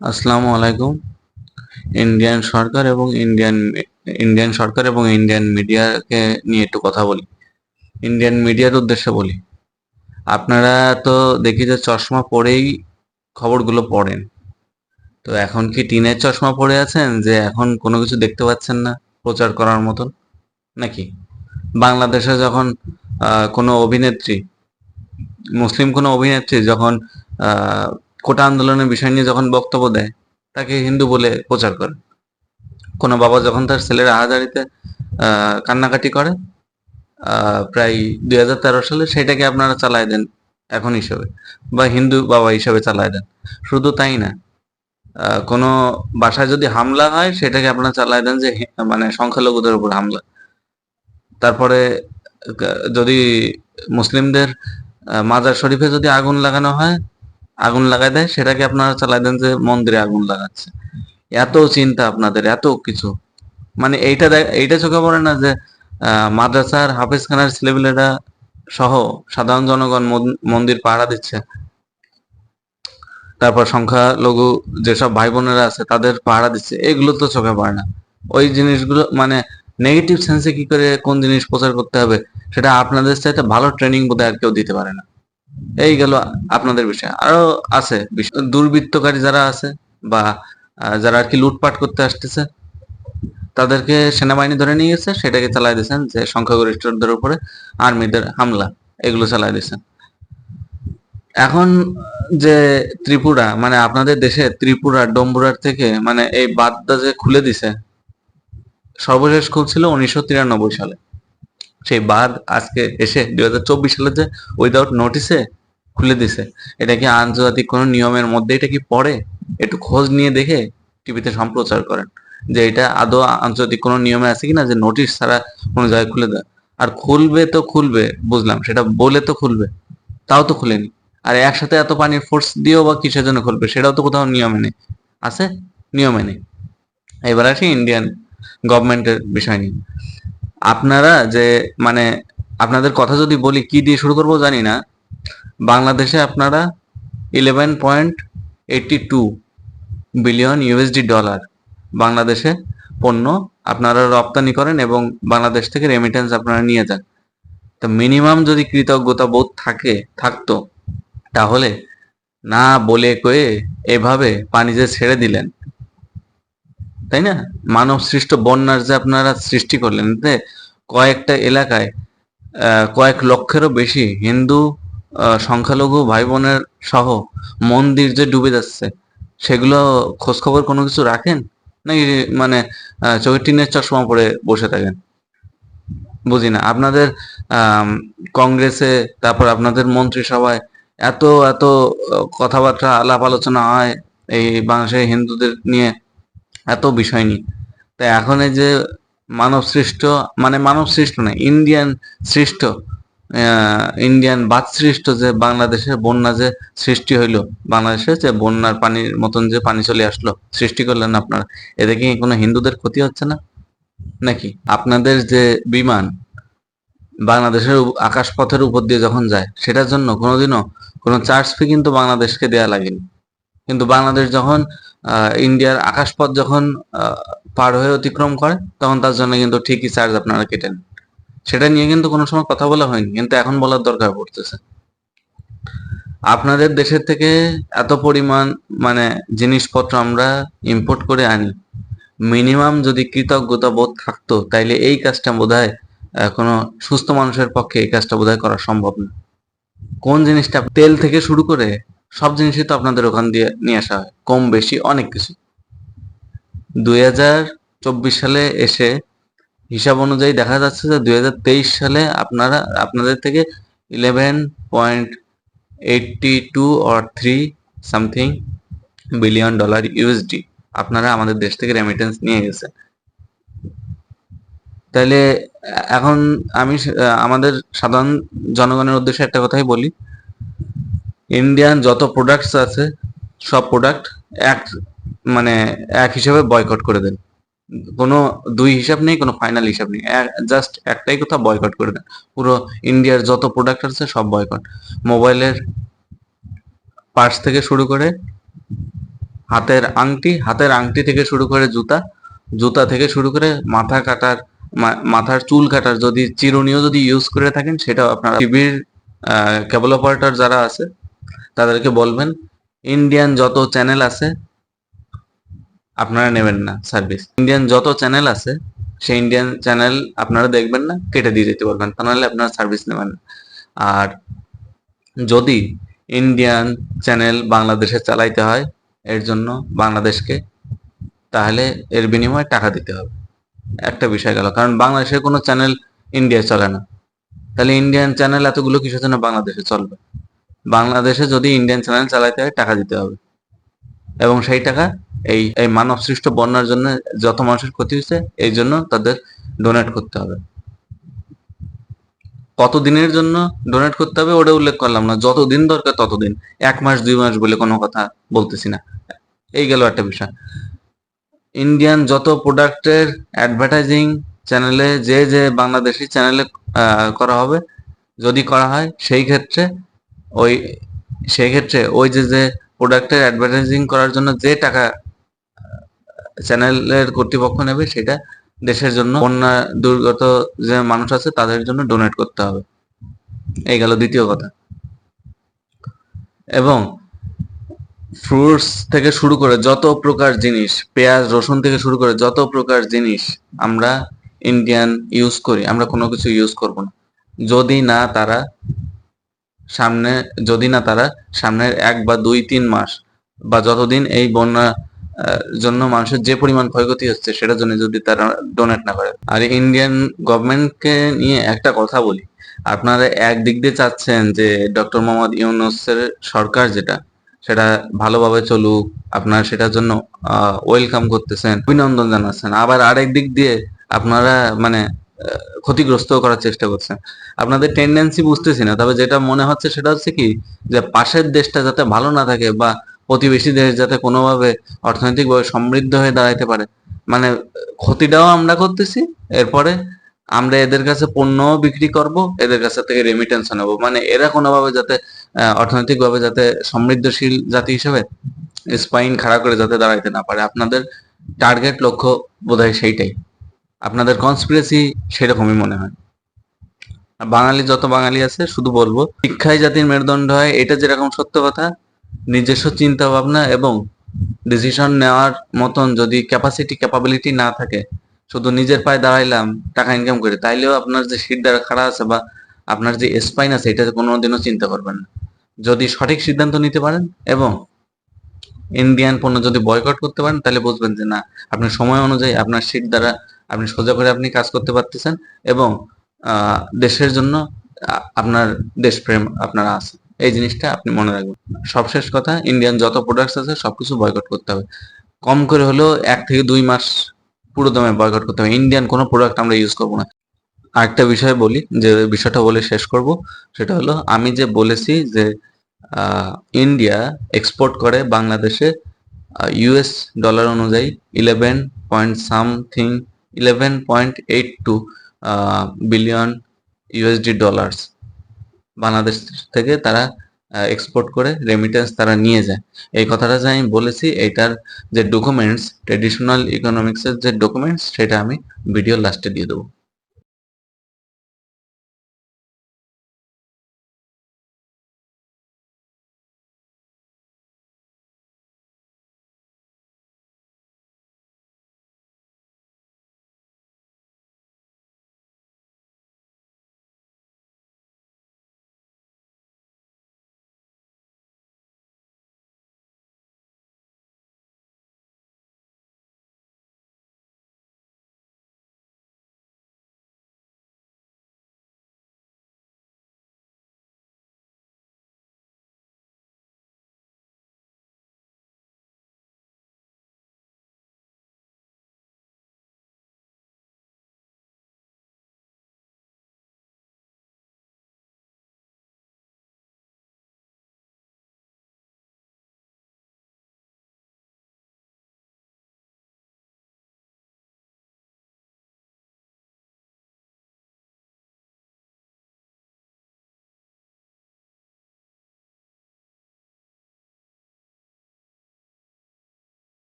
আসসালামু আলাইকুম। ইন্ডিয়ান সরকার এবং ইন্ডিয়ান সরকার এবং ইন্ডিয়ান মিডিয়াকে নিয়ে একটু কথা বলি। ইন্ডিয়ান মিডিয়ার উদ্দেশ্যে বলি, আপনারা তো দেখি যে চশমা পরেই খবরগুলো পড়েন। তো এখন কি টিনের চশমা পরে আছেন যে এখন কোনো কিছু দেখতে পাচ্ছেন না প্রচার করার মতন, নাকি? বাংলাদেশে যখন কোনো অভিনেত্রী, মুসলিম কোনো অভিনেত্রী যখন আহ কোটা আন্দোলনের বিষয় নিয়ে যখন বক্তব্য দেয়, তাকে হিন্দু বলে প্রচার করে। কোনো বাবা যখন তার ছেলের আহাজারিতে কান্নাকাটি করে, প্রায় 2013 সালে, সেটাকে আপনারা চালায় দেন এখন হিসেবে, বা হিন্দু বাবা হিসেবে চালায় দেন। শুধু তাই না, কোনো বাসায় যদি হামলা হয় সেটাকে আপনারা চালায় দেন যে মানে সংখ্যালঘুদের উপর হামলা। তারপরে যদি মুসলিমদের মাজার শরীফে যদি আগুন লাগানো হয়, আগুন লাগায় দেয়, সেটাকে আপনারা চালায় দেন যে মন্দিরে আগুন লাগাচ্ছে। এত চিন্তা আপনাদের, এত কিছু। মানে এইটা চোখে পড়ে না যে মাদ্রাসার হাফেজখানার ছেলেপেলেরা সহ সাধারণ জনগণ মন্দির পাহারা দিচ্ছে, তারপর সংখ্যালঘু যেসব ভাই বোনেরা আছে তাদের পাহারা দিচ্ছে, এগুলো তো চোখে পড়ে না। ওই জিনিসগুলো মানে নেগেটিভ সেন্সে কি করে কোন জিনিস প্রচার করতে হবে সেটা আপনাদের চাইতে ভালো ট্রেনিং বোধহয় আর কেউ দিতে পারে না। এই গেল আপনাদের বিষয়। আরো আছে দুর্বৃত্তকারী যারা আছে, বা যারা আর কি লুটপাট করতে আসতেছে, তাদেরকে সেনাবাহিনী ধরে নিয়ে গেছে, সেটাকে চালায় দিয়েছেন যে সংখ্যাগরিষ্ঠদের উপরে আর্মিদের হামলা, এগুলো চালায় দিয়েছেন। এখন যে ত্রিপুরা, মানে আপনাদের দেশে ত্রিপুরা ডম্বুরার থেকে মানে এই বাঁধটা যে খুলে দিছে, সর্বশেষ খুলছিল 1993 সালে। সেই বাঁধ আজকে এসে 2024 সালে যে উইদাউট নোটিসে খুলে দিছে, এটা কি আন্তর্জাতিক কোনো নিয়মের মধ্যে এটা কি পড়ে? একটু খোঁজ নিয়ে দেখে টিভিতে সম্প্রচার করেন যে এটা আদৌ আন্তর্জাতিক কোনো নিয়মে আছে কিনা, যে নোটিশ ছাড়া কোনো জায়গায় খুলে দেয়। আর খুলবে তো খুলবে, বুঝলাম, সেটা বলে তো খুলবে, তাও তো খুলেনি। আর একসাথে এত পানির ফোর্স দিয়েও বা কিসের জন্য খুলবে, সেটাও তো কোথাও নিয়মে নেই। আছে? নিয়মে নেই। এবার আসি ইন্ডিয়ান গভর্নমেন্টের বিষয় নিয়ে। আপনারা যে মানে আপনাদের কথা যদি বলি, কি দিয়ে শুরু করবো জানি না। বাংলাদেশে আপনারা 11.82 বিলিয়ন USD বাংলাদেশে পণ্য আপনারা রপ্তানি করেন, এবং বাংলাদেশ থেকে রেমিটেন্স আপনারা নিয়ে যান। তো মিনিমাম যদি কৃতজ্ঞতা বোধ থাকতো, তাহলে না বলে কয়ে এভাবে পানি যে ছেড়ে দিলেন, তাই না? মানব সৃষ্ট বন্যার যে আপনারা সৃষ্টি করলেন, এতে কয়েকটা এলাকায় কয়েক লক্ষেরও বেশি হিন্দু সংখ্যালঘু ভাই বোনের সহ মন্দির যে ডুবে যাচ্ছে, সেগুলো খোঁজ খবর কোনো কিছু রাখেন, নাকি মানে চোখের টিনের চশমা পরে বসে থাকেন? বুঝি না। আপনাদের আম, কংগ্রেসে, তারপর আপনাদের মন্ত্রিসভায় এত এত কথাবার্তা আলাপ আলোচনা হয় এই বাংলাদেশের হিন্দুদের নিয়ে, এত বিষয় নিয়ে। তা এখন এই যে মানব সৃষ্ট, মানে মানব সৃষ্ট না, ইন্ডিয়ান সৃষ্ট, ইন্ডিয়ান বাদ সৃষ্ট যে বাংলাদেশের বন্যা যে সৃষ্টি হইলো, বাংলাদেশে যে বন্যার পানির মতন যে পানি চলে আসলো, সৃষ্টি করলেন আপনারা, এতে কি কোনো হিন্দুদের ক্ষতি হচ্ছে না? নাকি আপনাদের যে বিমান বাংলাদেশের আকাশপথের উপর দিয়ে যখন যায়, সেটার জন্য কোনোদিনও কোনো চার্জ ফি কিন্তু বাংলাদেশকে দেয়া লাগেনি। কিন্তু বাংলাদেশ যখন ইন্ডিয়ার আকাশপথ যখন আহ, পার হয়ে অতিক্রম করে, তখন তার জন্য কিন্তু ঠিকই চার্জ আপনারা কেটেন। সেটা নিয়ে কিন্তু কোনো সময় কথা বলা হয়নি, কিন্তু এখন বলার দরকার পড়তেছে। আপনাদের দেশের থেকে এত পরিমাণ মানে জিনিসপত্র আমরা ইম্পোর্ট করে আনি, মিনিমাম যদি কৃতজ্ঞতা বোধ থাকতো, তাইলে এই কাজটা বোধহয় কোনো সুস্থ মানুষের পক্ষে এই কাজটা বোধহয় করা সম্ভব না। কোন জিনিসটা, তেল থেকে শুরু করে সব জিনিসই তো আপনাদের ওখান দিয়ে নিয়ে আসা হয়, কম বেশি অনেক কিছু। 2024 সালে এসে হিসাব অনুযায়ী দেখা যাচ্ছে যে 2023 সালে আপনাদের থেকে 11.82 or 3 something billion dollar USD আপনারা আমাদের দেশ থেকে রেমিটেন্স নিয়ে গেছেন। তাইলে এখন আমি আমাদের সাধারণ জনগণের উদ্দেশ্যে একটা কথাই বলি, ইন্ডিয়ান যত প্রোডাক্টস আছে, সব প্রোডাক্ট এক মানে এক হিসাবে বয়কট করে দেন। কোনো দুই হিসাব নেই, কোনো ফাইনাল হিসাব নেই, জাস্ট একটাই কথা, বয়কট করে দেন। পুরো ইন্ডিয়ার যত প্রোডাক্ট আছে সব বয়কট। মোবাইলের পার্টস থেকে শুরু করে হাতের আংটি থেকে শুরু করে জুতা, জুতা থেকে শুরু করে মাথার চুল কাটার যদি চিরুনিও যদি ইউজ করে থাকেন, সেটাও আপনারা টিভির কেবল অপারেটর যারা আছে তাদেরকে বলবেন ইন্ডিয়ান যত চ্যানেল আছে আপনারা নেবেন না সার্ভিস। ইন্ডিয়ান যত চ্যানেল আছে সেই ইন্ডিয়ান চ্যানেল আপনারা দেখবেন না, কেটে দিয়ে যেতে পারবেন, তা নাহলে আপনারা সার্ভিস নেবেন না। আর যদি ইন্ডিয়ান চ্যানেল বাংলাদেশে চালাইতে হয় এর জন্য বাংলাদেশকে, তাহলে এর বিনিময়ে টাকা দিতে হবে। একটা বিষয় গেল, কারণ বাংলাদেশের কোনো চ্যানেল ইন্ডিয়ায় চলে না, তাহলে ইন্ডিয়ান চ্যানেল এতগুলো কিসের জন্য বাংলাদেশে চলবে? বাংলাদেশে যদি ইন্ডিয়ান চ্যানেল চালাইতে হয় টাকা দিতে হবে, এবং সেই টাকা এই এই মানব সৃষ্ট বন্যার জন্য যত মানুষের ক্ষতি হয়েছে এই জন্য তাদের ডোনেট করতে হবে। কতদিনের জন্য ডোনেট করতে হবে ওটা উল্লেখ করলাম না, যতদিন দরকার ততদিন, 1 মাস 2 মাস বলে কোনো কথা বলতেছি না। এই গেল একটা বিষয়। ইন্ডিয়ান যত প্রোডাক্টের অ্যাডভার্টাইজিং চ্যানেলে যে বাংলাদেশি চ্যানেলে করা হবে, যদি করা হয় ওই সেই ক্ষেত্রে ওই যে প্রোডাক্টের অ্যাডভার্টাইজিং করার জন্য যে টাকা চ্যানেলের কর্তৃপক্ষ নেবে, সেটা দেশের জন্য বন্যা দুর্গত যে মানুষ আছে তাদের জন্য ডোনেট করতে হবে। এই গেল দ্বিতীয় কথা। এবং ফ্রুটস থেকে শুরু করে যত প্রকার জিনিস, পেঁয়াজ রসুন থেকে শুরু করে যত প্রকার জিনিস আমরা ইন্ডিয়ান ইউজ করি, আমরা কোনো কিছু ইউজ করব না যদি না তারা সামনের 1 বা 2-3 মাস বা যতদিন এই বন্যা জন্য মানুষের যে পরিমাণ ক্ষয়ক্ষতি হচ্ছে সেটার জন্য যদি তারা ডোনেট না করে। আর ইন্ডিয়ান গভর্নমেন্টকে নিয়ে একটা কথা বলি, আপনারা একদিক দিয়ে চাচ্ছেন যে ডক্টর মোহাম্মদ ইউনূসের সরকার সেটা ভালোভাবে চলুক, আপনারা সেটার জন্য ওয়েলকাম করতেছেন, অভিনন্দন জানাচ্ছেন, আবার আরেক দিক দিয়ে আপনারা মানে ক্ষতিগ্রস্ত করার চেষ্টা করছেন। আপনাদের টেন্ডেন্সি বুঝতেছি না, তবে যেটা মনে হচ্ছে সেটা হচ্ছে কি, যে পাশের দেশটা যাতে ভালো না থাকে বা প্রতিবেশী দেশ যাতে কোনোভাবে অর্থনৈতিকভাবে সমৃদ্ধ হয়ে দাঁড়াইতে পারে, মানে ক্ষতিটাও আমরা করতেছি, এরপরে আমরা এদের কাছে পণ্য বিক্রি করব, এদের কাছে থেকে রেমিটেন্স নেব, মানে এরা কোনোভাবে যাতে অর্থনৈতিকভাবে যাতে সমৃদ্ধশীল জাতি হিসেবে স্পাইন খাড়া করে যাতে দাঁড়াইতে না পারে। আপনাদের টার্গেট লক্ষ্য বোধহয় সেইটাই, আপনাদের কনস্পিরেসি সেরকমই মনে হয়। বাঙালি যত বাঙালি আছে শুধু বলবো, শিক্ষাই জাতির মেরুদণ্ড হয়, এটা যেরকম সত্য কথা, নিজস্ব চিন্তা ভাবনা এবং ডিসিশন নেওয়ার মতন যদি ক্যাপাবিলিটি না থাকে, শুধু নিজের পায়ে দাঁড়াইলাম টাকা ইনকাম করে, তাইলেও আপনার যে সিট দ্বারা খাড়া আছে বা আপনার যে স্পাইন আছে এটা কোনোদিনও চিন্তা করবেন না। যদি সঠিক সিদ্ধান্ত নিতে পারেন এবং ইন্ডিয়ান পণ্য যদি বয়কট করতে পারেন, তাহলে বুঝবেন যে না, আপনি সময় অনুযায়ী আপনার সিট দ্বারা আপনি সোজা করে আপনি কাজ করতে পারতেছেন এবং দেশের জন্য আপনার দেশপ্রেম আপনারা আছে, এই জিনিসটা আপনি মনে রাখবেন। সবশেষ কথা, ইন্ডিয়ান যত প্রোডাক্টস আছে সবকিছু বয়কট করতে হবে, কম করে হলেও 1 থেকে 2 মাস পুরো দমে বয়কট করতে হবে। ইন্ডিয়ান কোনো প্রোডাক্ট আমরা ইউজ করবো না। আরেকটা বিষয় বলি, যে বিষয়টা বলে শেষ করব, সেটা হলো আমি যে বলেছি যে ইন্ডিয়া এক্সপোর্ট করে বাংলাদেশে ইউএস ডলার অনুযায়ী 11.82 বিলিয়ন ইউএসডি ডলার্স বাংলাদেশ থেকে তারা এক্সপোর্ট করে রেমিটেন্স তারা নিয়ে যায়। এই কথাটা যে আমি বলেছি, এইটার যে ডকুমেন্টস, ট্রেডিশনাল ইকোনমিক্সের যে ডকুমেন্টস, সেটা আমি ভিডিও লাস্টে দিয়ে দেবো।